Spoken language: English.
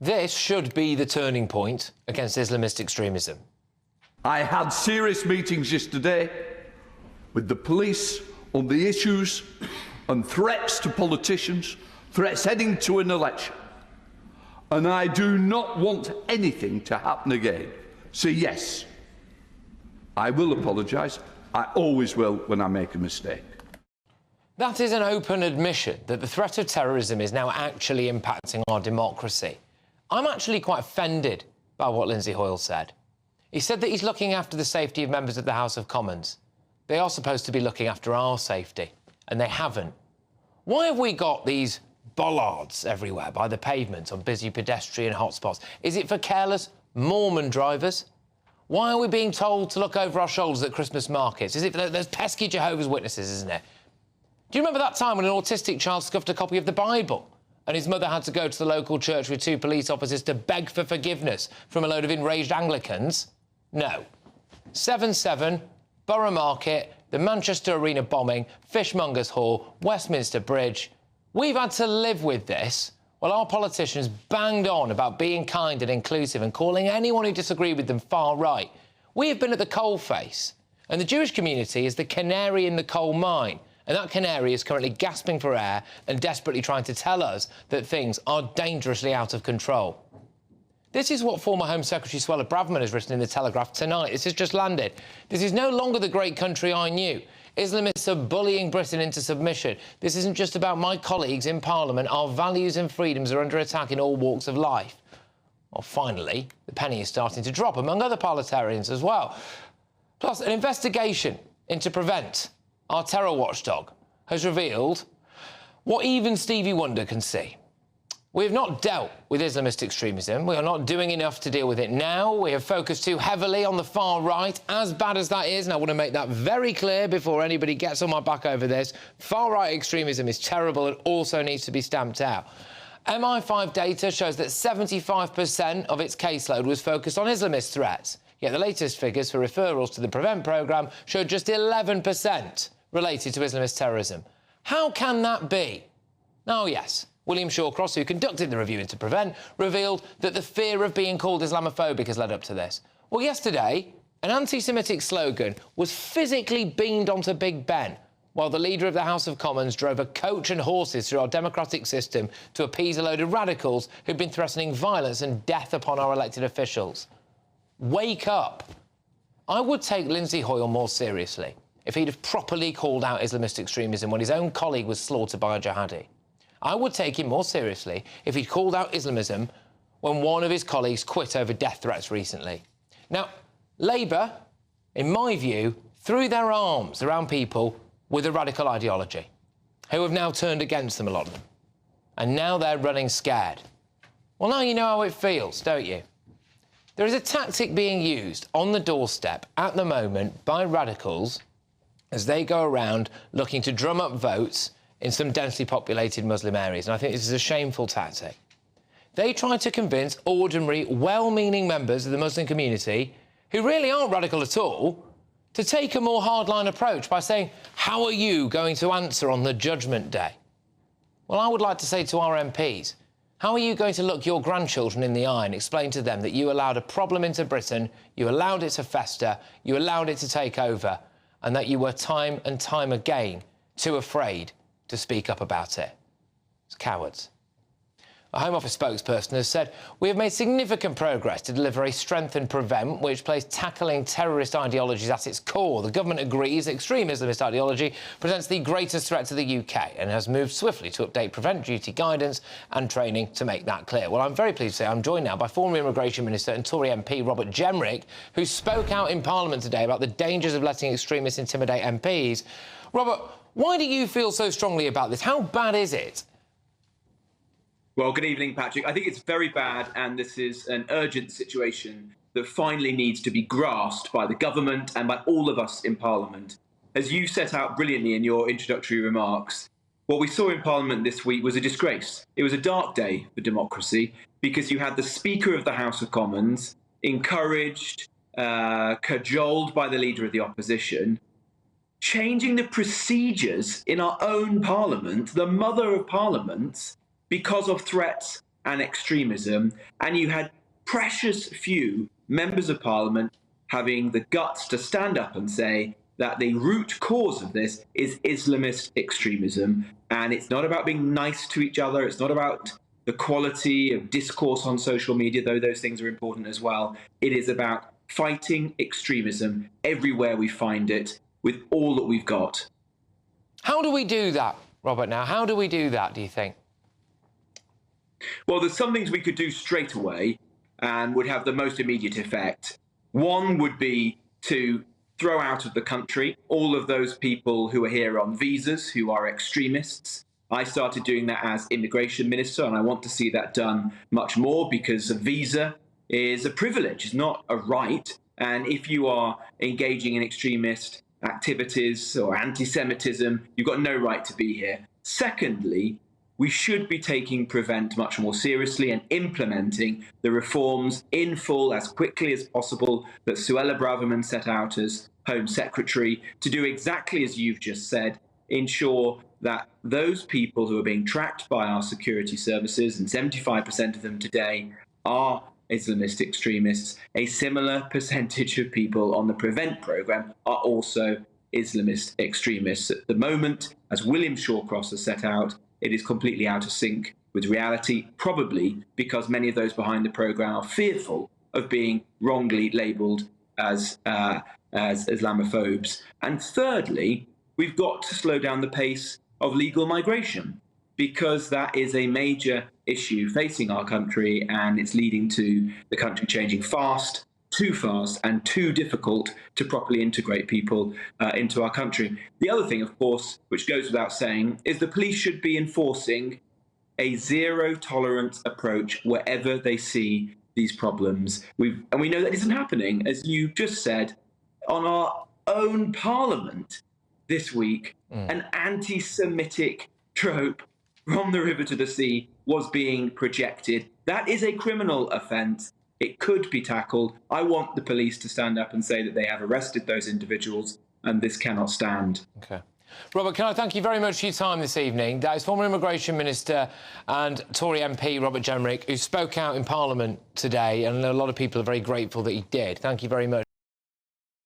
This should be the turning point against Islamist extremism. I had serious meetings yesterday with the police on the issues and threats to politicians, threats heading to an election. And I do not want anything to happen again. So yes, I will apologise. I always will when I make a mistake. That is an open admission that the threat of terrorism is now actually impacting our democracy. I'm actually quite offended by what Lindsay Hoyle said. He said that he's looking after the safety of members of the House of Commons. They are supposed to be looking after our safety, and they haven't. Why have we got these bollards everywhere by the pavement on busy pedestrian hotspots? Is it for careless Mormon drivers? Why are we being told to look over our shoulders at Christmas markets? Is it for those pesky Jehovah's Witnesses, isn't it? Do you remember that time when an autistic child scuffed a copy of the Bible and his mother had to go to the local church with 2 police officers to beg for forgiveness from a load of enraged Anglicans? No. 7-7, Borough Market, the Manchester Arena bombing, Fishmongers Hall, Westminster Bridge. We've had to live with this while our politicians banged on about being kind and inclusive and calling anyone who disagreed with them far right. We have been at the coalface, and the Jewish community is the canary in the coal mine. And that canary is currently gasping for air and desperately trying to tell us that things are dangerously out of control. This is what former Home Secretary Suella Braverman has written in The Telegraph tonight. This has just landed. This is no longer the great country I knew. Islamists are bullying Britain into submission. This isn't just about my colleagues in Parliament. Our values and freedoms are under attack in all walks of life. Well, finally, the penny is starting to drop among other parliamentarians as well. Plus, an investigation into Prevent, our terror watchdog, has revealed what even Stevie Wonder can see. We have not dealt with Islamist extremism. We are not doing enough to deal with it now. We have focused too heavily on the far right, as bad as that is, and I want to make that very clear before anybody gets on my back over this. Far-right extremism is terrible and also needs to be stamped out. MI5 data shows that 75% of its caseload was focused on Islamist threats, yet the latest figures for referrals to the Prevent programme showed just 11% related to Islamist terrorism. How can that be? Oh, yes. William Shawcross, who conducted the review into Prevent, revealed that the fear of being called Islamophobic has led up to this. Well, yesterday, an anti-Semitic slogan was physically beamed onto Big Ben, while the leader of the House of Commons drove a coach and horses through our democratic system to appease a load of radicals who've been threatening violence and death upon our elected officials. Wake up. I would take Lindsay Hoyle more seriously if he'd have properly called out Islamist extremism when his own colleague was slaughtered by a jihadi. I would take him more seriously if he'd called out Islamism when one of his colleagues quit over death threats recently. Now, Labour, in my view, threw their arms around people with a radical ideology, who have now turned against them, a lot of them. And now they're running scared. Well, now you know how it feels, don't you? There is a tactic being used on the doorstep at the moment by radicals as they go around looking to drum up votes in some densely populated Muslim areas, and I think this is a shameful tactic. They try to convince ordinary, well-meaning members of the Muslim community, who really aren't radical at all, to take a more hardline approach by saying, how are you going to answer on the Judgment Day? Well, I would like to say to our MPs, how are you going to look your grandchildren in the eye and explain to them that you allowed a problem into Britain, you allowed it to fester, you allowed it to take over, and that you were time and time again too afraid to speak up about it? It's cowards. A Home Office spokesperson has said, we have made significant progress to deliver a strengthened Prevent, which places tackling terrorist ideologies at its core. The government agrees extreme Islamist ideology presents the greatest threat to the UK and has moved swiftly to update Prevent duty guidance and training to make that clear. Well, I'm very pleased to say I'm joined now by former Immigration Minister and Tory MP Robert Jenrick, who spoke out in Parliament today about the dangers of letting extremists intimidate MPs. Robert, why do you feel so strongly about this? How bad is it? Well, good evening, Patrick. I think it's very bad, and this is an urgent situation that finally needs to be grasped by the government and by all of us in Parliament. As you set out brilliantly in your introductory remarks, what we saw in Parliament this week was a disgrace. It was a dark day for democracy because you had the Speaker of the House of Commons encouraged, cajoled by the Leader of the Opposition, changing the procedures in our own Parliament, the mother of parliaments, because of threats and extremism, and you had precious few members of parliament having the guts to stand up and say that the root cause of this is Islamist extremism. And it's not about being nice to each other. It's not about the quality of discourse on social media, though those things are important as well. It is about fighting extremism everywhere we find it with all that we've got. How do we do that, Robert, now? How do we do that, do you think? Well, there's some things we could do straight away and would have the most immediate effect. One would be to throw out of the country all of those people who are here on visas, who are extremists. I started doing that as immigration minister, and I want to see that done much more, because a visa is a privilege, it's not a right. And if you are engaging in extremist activities or anti-Semitism, you've got no right to be here. Secondly, we should be taking Prevent much more seriously and implementing the reforms in full as quickly as possible that Suella Braverman set out as Home Secretary, to do exactly as you've just said, ensure that those people who are being tracked by our security services, and 75% of them today are Islamist extremists, a similar percentage of people on the Prevent programme are also Islamist extremists. At the moment, as William Shawcross has set out, it is completely out of sync with reality, probably because many of those behind the programme are fearful of being wrongly labelled as Islamophobes. And thirdly, we've got to slow down the pace of legal migration, because that is a major issue facing our country, and it's leading to the country changing fast, and too difficult to properly integrate people into our country. The other thing, of course, which goes without saying, is the police should be enforcing a zero-tolerance approach wherever they see these problems. And we know that isn't happening, as you just said, on our own parliament this week. An anti-Semitic trope from the river to the sea was being projected. That is a criminal offence. It could be tackled. I want the police to stand up and say that they have arrested those individuals, and this cannot stand. OK. Robert, can I thank you very much for your time this evening? That is former Immigration Minister and Tory MP Robert Jenrick, who spoke out in Parliament today, and a lot of people are very grateful that he did. Thank you very much.